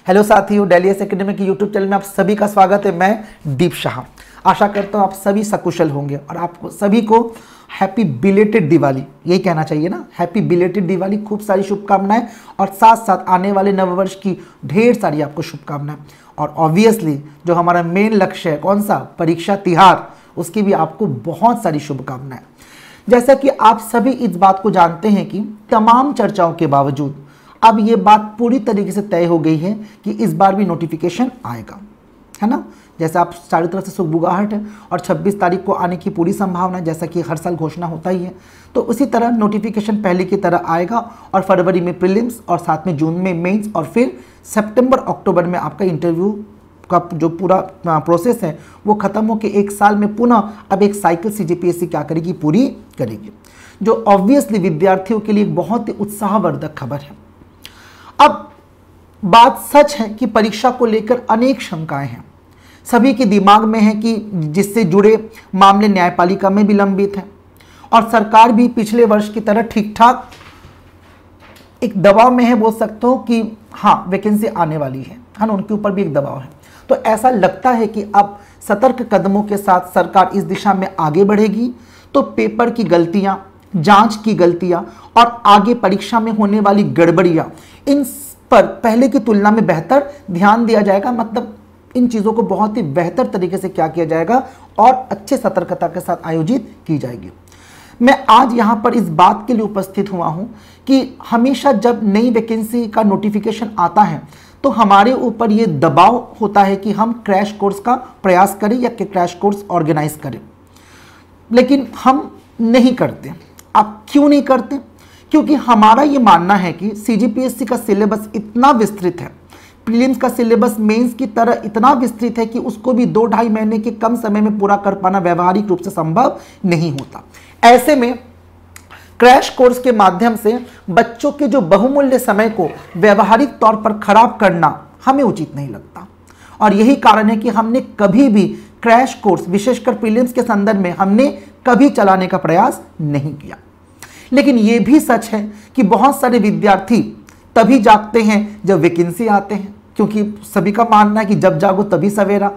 Hello साथियों, Delhi S academy के YouTube channel में आप सभी का स्वागत है। मैं दीप शाह। आशा करता हूँ आप सभी सकुशल होंगे और आपको सभी को हैप्पी बिलेटेड दिवाली, यही कहना चाहिए ना, हैप्पी बिलेटेड दिवाली। खूब सारी शुभकामनाएं और साथ साथ आने वाले नववर्ष की ढेर सारी आपको शुभकामनाएं। और ऑब्वियसली जो हमारा मेन लक्ष्य है कौन सा, परीक्षा तिहार, उसकी भी आपको बहुत सारी शुभकामनाएं। जैसा कि आप सभी इस बात को जानते हैं कि तमाम चर्चाओं के बावजूद अब ये बात पूरी तरीके से तय हो गई है कि इस बार भी नोटिफिकेशन आएगा, है ना। जैसे आप चारों तरफ से सुगबुगाहट है और 26 तारीख को आने की पूरी संभावना है, जैसा कि हर साल घोषणा होता ही है। तो उसी तरह नोटिफिकेशन पहले की तरह आएगा और फरवरी में प्रीलिम्स और साथ में जून में मेंस और फिर सितंबर अक्टूबर में आपका इंटरव्यू का जो पूरा प्रोसेस है वो खत्म हो के एक साल में पुनः अब एक साइकिल सीजीपीएससी क्या करेगी, पूरी करेगी, जो ऑब्वियसली विद्यार्थियों के लिए एक बहुत ही उत्साहवर्धक खबर है। अब बात सच है कि परीक्षा को लेकर अनेक शंकाएं हैं, सभी के दिमाग में है कि जिससे जुड़े मामले न्यायपालिका में भी लंबित हैं और सरकार भी पिछले वर्ष की तरह ठीक ठाक एक दबाव में है, बोल सकता हूं कि हाँ वैकेंसी आने वाली है ना, उनके ऊपर भी एक दबाव है। तो ऐसा लगता है कि अब सतर्क कदमों के साथ सरकार इस दिशा में आगे बढ़ेगी तो पेपर की गलतियां, जांच की गलतियां और आगे परीक्षा में होने वाली गड़बड़ियां, इन पर पहले की तुलना में बेहतर ध्यान दिया जाएगा। मतलब इन चीज़ों को बहुत ही बेहतर तरीके से क्या किया जाएगा और अच्छे सतर्कता के साथ आयोजित की जाएगी। मैं आज यहाँ पर इस बात के लिए उपस्थित हुआ हूँ कि हमेशा जब नई वैकेंसी का नोटिफिकेशन आता है तो हमारे ऊपर ये दबाव होता है कि हम क्रैश कोर्स का प्रयास करें या कि क्रैश कोर्स ऑर्गेनाइज करें, लेकिन हम नहीं करते। आप क्यों नहीं करते? क्योंकि हमारा ये मानना है कि सीजीपीएससी का सिलेबस इतना विस्तृत है, प्रीलिम्स का सिलेबस मेंस की तरह इतना विस्तृत है कि उसको भी 2-2.5 महीने के कम समय में पूरा कर पाना व्यावहारिक रूप से संभव नहीं होता। ऐसे में क्रैश कोर्स के माध्यम से बच्चों के जो बहुमूल्य समय को व्यावहारिक तौर पर खराब करना हमें उचित नहीं लगता और यही कारण है कि हमने कभी भी क्रैश कोर्स, विशेषकर प्रीलिम्स के संदर्भ में, हमने कभी चलाने का प्रयास नहीं किया। लेकिन यह भी सच है कि बहुत सारे विद्यार्थी तभी जागते हैं जब वैकेंसी आते हैं, क्योंकि सभी का मानना है कि जब जागो तभी सवेरा।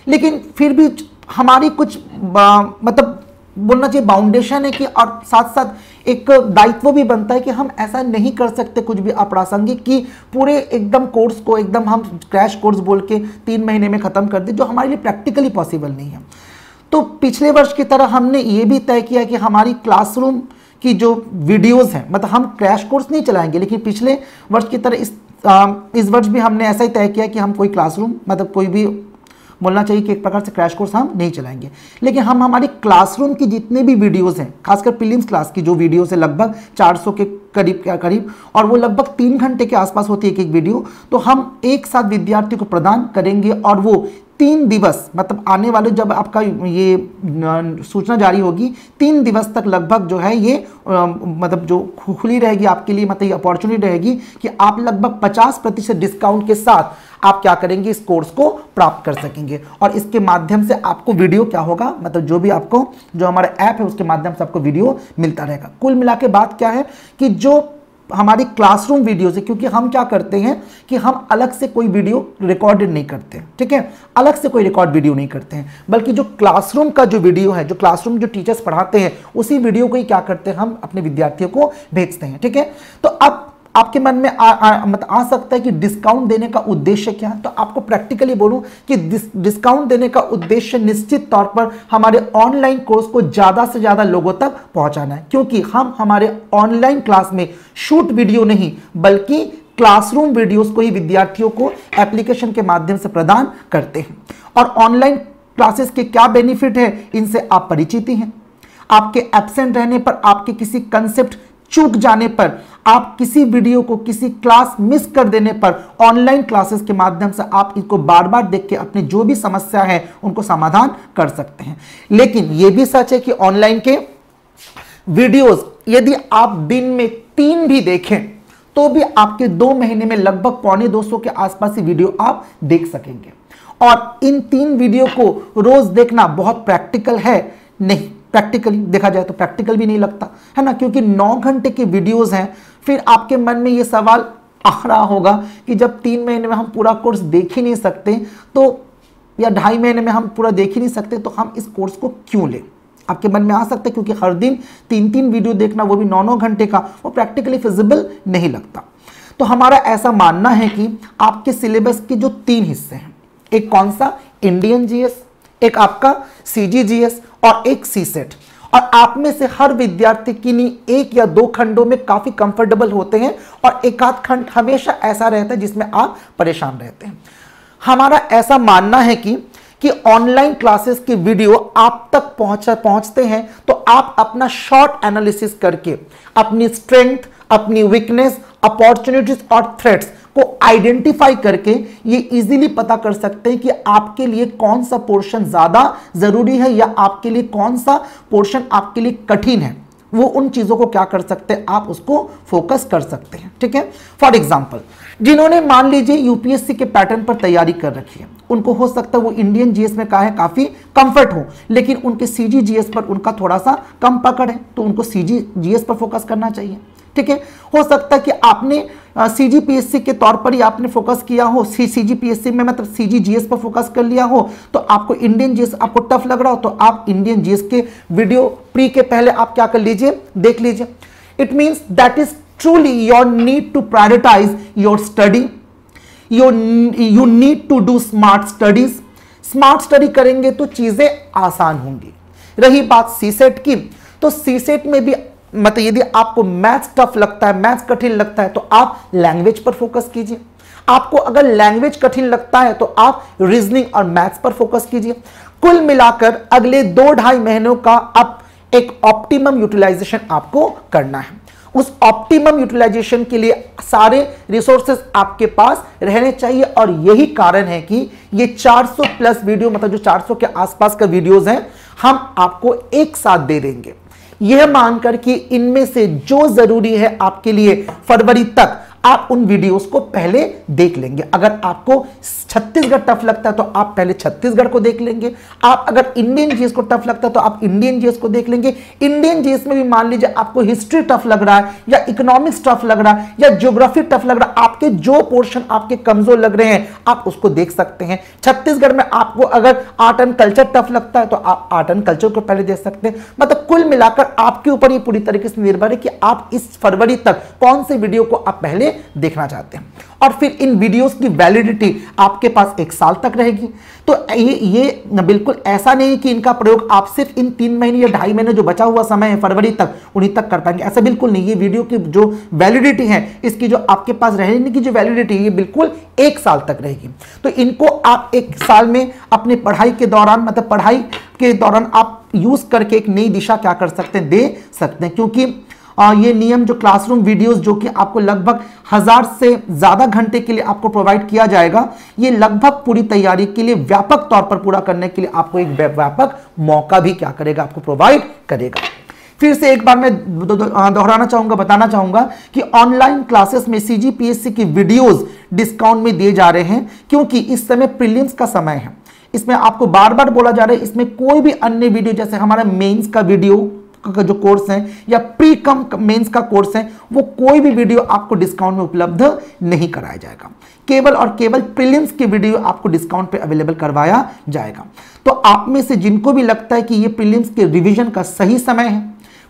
लेकिन फिर भी हमारी कुछ मतलब बोलना चाहिए बाउंडेशन है कि, और साथ साथ एक दायित्व भी बनता है कि हम ऐसा नहीं कर सकते कुछ भी अप्रासंगिक कि पूरे एकदम कोर्स को एकदम हम क्रैश कोर्स बोल के 3 महीने में ख़त्म कर दें, जो हमारे लिए प्रैक्टिकली पॉसिबल नहीं है। तो पिछले वर्ष की तरह हमने ये भी तय किया कि हमारी क्लासरूम की जो वीडियोस हैं, मतलब हम क्रैश कोर्स नहीं चलाएंगे, लेकिन पिछले वर्ष की तरह इस वर्ष भी हमने ऐसा ही तय किया कि हम कोई क्लासरूम, मतलब कोई भी बोलना चाहिए कि एक प्रकार से क्रैश कोर्स हम नहीं चलाएंगे, लेकिन हम हमारी क्लासरूम की जितने भी वीडियोस हैं, खासकर प्रीलिम्स क्लास की जो वीडियोस है लगभग 400 के करीब और वो लगभग 3 घंटे के आसपास होती है एक वीडियो, तो हम एक साथ विद्यार्थी को प्रदान करेंगे और वो 3 दिवस, मतलब आने वाले जब आपका ये सूचना जारी होगी 3 दिवस तक लगभग जो है ये मतलब जो खुली रहेगी आपके लिए, मतलब ये अपॉर्चुनिटी रहेगी कि आप लगभग 50% डिस्काउंट के साथ आप क्या करेंगे, इस कोर्स को प्राप्त कर सकेंगे। और इसके माध्यम से आपको वीडियो क्या होगा, मतलब जो भी आपको जो हमारा ऐप है उसके माध्यम से आपको वीडियो मिलता रहेगा। कुल मिला के बात क्या है कि जो हमारी क्लासरूम वीडियो से, क्योंकि हम क्या करते हैं कि हम अलग से कोई वीडियो रिकॉर्डेड नहीं करते, ठीक है, अलग से कोई रिकॉर्ड वीडियो नहीं करते हैं, बल्कि जो क्लासरूम का जो वीडियो है, जो क्लासरूम जो टीचर्स पढ़ाते हैं उसी वीडियो को ही क्या करते हैं, हम अपने विद्यार्थियों को भेजते हैं, ठीक है। तो अब आपके मन में आ सकता है कि डिस्काउंट देने का उद्देश्य क्या है, तो आपको प्रैक्टिकली बोलूं कि डिस्काउंट देने का उद्देश्य निश्चित तौर पर हमारे ऑनलाइन कोर्स को ज्यादा से ज्यादा लोगों तक पहुंचाना है, क्योंकि हम हमारे ऑनलाइन क्लास में शूट वीडियो नहीं बल्कि क्लासरूम वीडियोस को ही विद्यार्थियों को एप्लीकेशन के माध्यम से प्रदान करते हैं। और ऑनलाइन क्लासेस के क्या बेनिफिट है, इनसे आप परिचित ही हैं। आपके एब्सेंट रहने पर, आपके किसी कंसेप्ट चूक जाने पर, आप किसी वीडियो को, किसी क्लास मिस कर देने पर ऑनलाइन क्लासेस के माध्यम से आप इसको बार बार देख के अपनी जो भी समस्या है उनको समाधान कर सकते हैं। लेकिन यह भी सच है कि ऑनलाइन के वीडियोस यदि आप दिन में 3 भी देखें तो भी आपके 2 महीने में लगभग 250 के आसपास ही वीडियो आप देख सकेंगे। और इन 3 वीडियो को रोज देखना बहुत प्रैक्टिकल है नहीं, प्रैक्टिकली देखा जाए तो प्रैक्टिकल भी नहीं लगता है ना, क्योंकि 9 घंटे के वीडियोस हैं। फिर आपके मन में ये सवाल आ रहा होगा कि जब 3 महीने में हम पूरा कोर्स देख ही नहीं सकते तो, या 2.5 महीने में हम पूरा देख ही नहीं सकते, तो हम इस कोर्स को क्यों लें? आपके मन में आ सकता है, क्योंकि हर दिन 3-3 वीडियो देखना, वो भी 9-9 घंटे का, वो प्रैक्टिकली फिजिबल नहीं लगता। तो हमारा ऐसा मानना है कि आपके सिलेबस के जो 3 हिस्से हैं, एक कौन सा, इंडियन जीएस, एक आपका सीजीजीएस और एक सीसेट, और आप में से हर विद्यार्थी किन्हीं 1 या 2 खंडों में काफी कंफर्टेबल होते हैं और एक आध खंड हमेशा ऐसा रहता है जिसमें आप परेशान रहते हैं। हमारा ऐसा मानना है कि ऑनलाइन क्लासेस की वीडियो आप तक पहुंचते हैं तो आप अपना शॉर्ट एनालिसिस करके अपनी स्ट्रेंथ, अपनी वीकनेस, अपॉर्चुनिटीज और थ्रेट्स को आइडेंटिफाई करके ये इजीली पता कर सकते हैं कि आपके लिए कौन सा पोर्शन ज्यादा जरूरी है या आपके लिए कौन सा पोर्शन आपके लिए कठिन है। वो उन चीजों को क्या कर सकते हैं, आप उसको फोकस कर सकते हैं। ठीक है, फॉर एग्जाम्पल जिन्होंने मान लीजिए यूपीएससी के पैटर्न पर तैयारी कर रखी है, उनको हो सकता है वो इंडियन जीएस में का है काफी कंफर्ट हो, लेकिन उनके सीजीजीएस पर उनका थोड़ा सा कम पकड़ है, तो उनको सीजीजीएस पर फोकस करना चाहिए। ठीक है, हो सकता है कि आपने सीजीपीएससी के तौर पर ही आपने फोकस किया हो, सीजीपीएससी में मतलब सीजीजीएस पर फोकस कर लिया हो, तो आपको इंडियन जीएस आपको टफ लग रहा हो, तो आप इंडियन जीएस के वीडियो प्री के पहले आप क्या कर लीजिए, देख लीजिए। It means that is truly your need to prioritise your study, you need to do smart studies. Smart study करेंगे तो चीजें आसान होंगी। रही बात सीसेट की, तो सीसेट में भी मतलब यदि आपको मैथ्स टफ लगता है, मैथ्स कठिन लगता है, तो आप लैंग्वेज पर फोकस कीजिए। आपको अगर लैंग्वेज कठिन लगता है तो आप रीजनिंग और मैथ्स पर फोकस कीजिए। कुल मिलाकर अगले 2-2.5 महीनों का अब एक ऑप्टिमम यूटिलाइजेशन आपको करना है। उस ऑप्टिमम यूटिलाइजेशन के लिए सारे रिसोर्सेज आपके पास रहने चाहिए, और यही कारण है कि ये 400 प्लस वीडियो, मतलब जो 400 के आसपास का वीडियोस हैं, हम आपको एक साथ दे देंगे, यह मानकर कि इनमें से जो जरूरी है आपके लिए फरवरी तक आप उन वीडियोस को पहले देख लेंगे। अगर आपको छत्तीसगढ़ टफ लगता है तो आप पहले छत्तीसगढ़ को देख लेंगे। आप अगर इंडियन जीएस को टफ लगता है तो आप इंडियन जीएस को देख लेंगे। इंडियन जीएस में भी मान लीजिए आपको हिस्ट्री टफ लग रहा है, या इकोनॉमिक्स टफ लग रहा है, या ज्योग्राफी टफ लग रहा है, आपके जो पोर्शन आपके कमजोर लग रहे हैं आप उसको देख सकते हैं। छत्तीसगढ़ में आपको अगर आर्ट एंड कल्चर टफ लगता है तो आप आर्ट एंड कल्चर को पहले देख सकते हैं। मतलब कुल मिलाकर आपके ऊपर ये पूरी तरीके से निर्भर है कि आप इस फरवरी तक कौन से वीडियो को आप पहले देखना चाहते हैं, और फिर इन वीडियोस की वैलिडिटी आपके पास 1 साल तक रहेगी। तो ये बिल्कुल ऐसा नहीं कि इनका प्रयोग आप सिर्फ इन 3 महीने या 2.5 महीने जो बचा हुआ समय है फरवरी तक उन्हीं तक कर पाएंगे, ऐसा बिल्कुल नहीं। ये वीडियो की जो वैलिडिटी है, इसकी जो आपके पास रहने की जो वैलिडिटी है, ये बिल्कुल 1 साल तक रहेगी। तो इनको आप 1 साल में अपने पढ़ाई के दौरान, मतलब पढ़ाई के दौरान आप यूज करके एक नई दिशा क्या कर सकते हैं, दे सकते हैं। क्योंकि ये नियम जो क्लासरूम वीडियोस जो कि आपको लगभग 1000 से ज्यादा घंटे के लिए आपको प्रोवाइड किया जाएगा, ये लगभग पूरी तैयारी के लिए व्यापक तौर पर पूरा करने के लिए आपको एक व्यापक मौका भी क्या करेगा, आपको प्रोवाइड करेगा। फिर से एक बार मैं दोहराना चाहूंगा, बताना चाहूंगा कि ऑनलाइन क्लासेस में सीजीपीएससी की वीडियोस डिस्काउंट में दिए जा रहे हैं, क्योंकि इस समय प्रीलिम्स का समय है। इसमें आपको बार बार बोला जा रहा है, इसमें कोई भी अन्य वीडियो, जैसे हमारा मेंस का वीडियो का जो कोर्स है या प्री कम मेंस का कोर्स है, वो कोई भी वीडियो आपको डिस्काउंट में उपलब्ध नहीं कराया जाएगा। केवल और केवल प्रीलिम्स के वीडियो आपको डिस्काउंट पे अवेलेबल करवाया जाएगा। तो आप में से जिनको भी लगता है कि ये प्रीलिम्स के रिवीजन का सही समय है,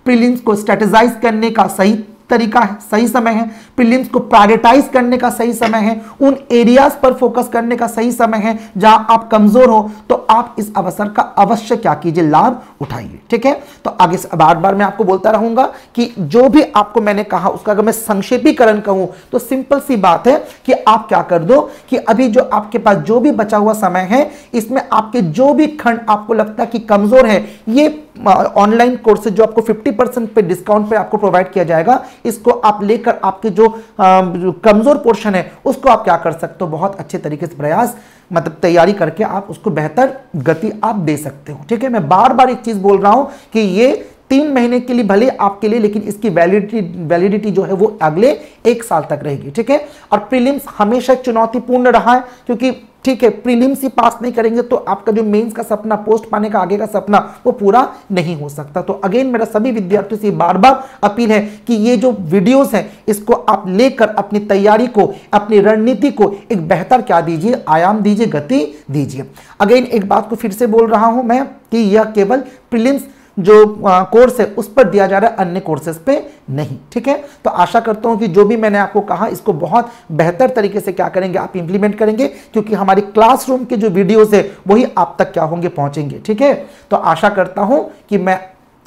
प्रीलिम्स को स्ट्रेटेजाइज करने का सही तरीका है, सही समय है, प्रीलिम्स को प्रायोरिटाइज करने का सही समय है, उन एरियाज पर फोकस करने का सही समय है जहां आप कमजोर हो, तो आप इस अवसर का अवश्य क्या कीजिए, लाभ उठाइए। ठीक है, तो आगे से बार बार मैं आपको बोलता रहूंगा कि जो भी आपको मैंने कहा उसका अगर मैं संक्षेपीकरण कहूं तो सिंपल सी बात है कि आप क्या कर दो कि अभी जो आपके पास जो भी बचा हुआ समय है, इसमें आपके जो भी खंड आपको लगता है कि कमजोर है, ये ऑनलाइन कोर्सेज जो आपको 50% पे डिस्काउंट पे आपको प्रोवाइड किया जाएगा, इसको आप लेकर आपके जो कमजोर पोर्शन है उसको आप क्या कर सकते हो, बहुत अच्छे तरीके से प्रयास मतलब तैयारी करके आप उसको बेहतर गति आप दे सकते हो। ठीक है, मैं बार बार एक चीज बोल रहा हूं कि ये 3 महीने के लिए भले आपके लिए, लेकिन इसकी वैलिडिटी जो है वो अगले 1 साल तक रहेगी। ठीक है, और प्रीलिम्स हमेशा चुनौतीपूर्ण रहा है, क्योंकि ठीक है, प्रीलिम्स ही पास नहीं करेंगे तो आपका जो मेंस का सपना, पोस्ट पाने का आगे का सपना, वो पूरा नहीं हो सकता। तो अगेन मेरा सभी विद्यार्थियों से बार बार अपील है कि ये जो वीडियोस हैं इसको आप लेकर अपनी तैयारी को, अपनी रणनीति को एक बेहतर क्या दीजिए, आयाम दीजिए, गति दीजिए। अगेन एक बात को फिर से बोल रहा हूं मैं कि यह केवल प्रीलिम्स जो कोर्स है उस पर दिया जा रहा है, अन्य कोर्सेज पे नहीं। ठीक है, तो आशा करता हूं कि जो भी मैंने आपको कहा इसको बहुत बेहतर तरीके से क्या करेंगे, आप इंप्लीमेंट करेंगे, क्योंकि हमारी क्लासरूम के जो वीडियोस है वही आप तक क्या होंगे, पहुंचेंगे। ठीक है, तो आशा करता हूं कि मैं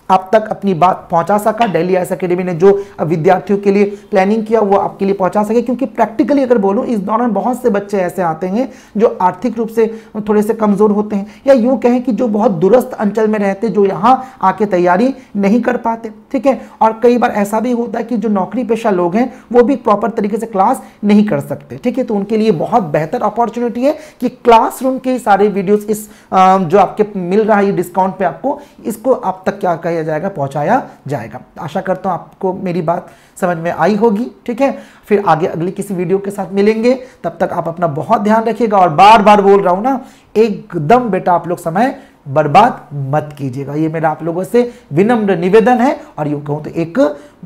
आप तक अपनी बात पहुंचा सका। डेली आईएएस एकेडमी ने जो विद्यार्थियों के लिए प्लानिंग किया वो आपके लिए पहुंचा सके, क्योंकि प्रैक्टिकली अगर बोलूं इस दौरान बहुत से बच्चे ऐसे आते हैं जो आर्थिक रूप से थोड़े से कमजोर होते हैं, या यूं कहें कि जो बहुत दूरस्थ अंचल में रहते, जो यहां आके तैयारी नहीं कर पाते। ठीक है, और कई बार ऐसा भी होता है कि जो नौकरी पेशा लोग हैं वो भी प्रॉपर तरीके से क्लास नहीं कर सकते। ठीक है, तो उनके लिए बहुत बेहतर अपॉर्चुनिटी है कि क्लासरूम के सारे वीडियोस इस जो आपके मिल रहा है डिस्काउंट पे, आपको इसको आप तक क्या कहा जाएगा, पहुंचाया जाएगा। आशा करता हूं आपको मेरी बात समझ में आई होगी। ठीक है, फिर आगे अगली किसी वीडियो के साथ मिलेंगे, तब तक आप अपना बहुत ध्यान रखिएगा। और बार बार बोल रहा हूं ना, एकदम बेटा आप लोग समय बर्बाद मत कीजिएगा, ये मेरा आप लोगों से विनम्र निवेदन है, और यूं कहूं तो एक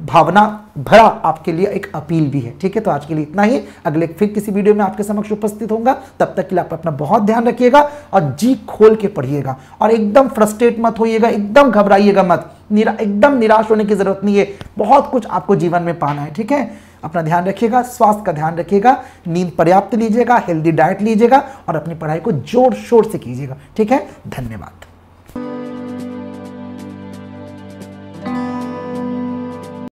भावना भरा आपके लिए एक अपील भी है। ठीक है, तो आज के लिए इतना ही, अगले फिर किसी वीडियो में आपके समक्ष उपस्थित होऊंगा। तब तक के लिए आप अपना बहुत ध्यान रखिएगा और जी खोल के पढ़िएगा, और एकदम फ्रस्ट्रेट मत होइएगा, एकदम घबराइएगा मत, एकदम निराश होने की जरूरत नहीं है। बहुत कुछ आपको जीवन में पाना है। ठीक है, अपना ध्यान रखिएगा, स्वास्थ्य का ध्यान रखिएगा, नींद पर्याप्त लीजिएगा, हेल्दी डाइट लीजिएगा, और अपनी पढ़ाई को जोर शोर से कीजिएगा। ठीक है, धन्यवाद।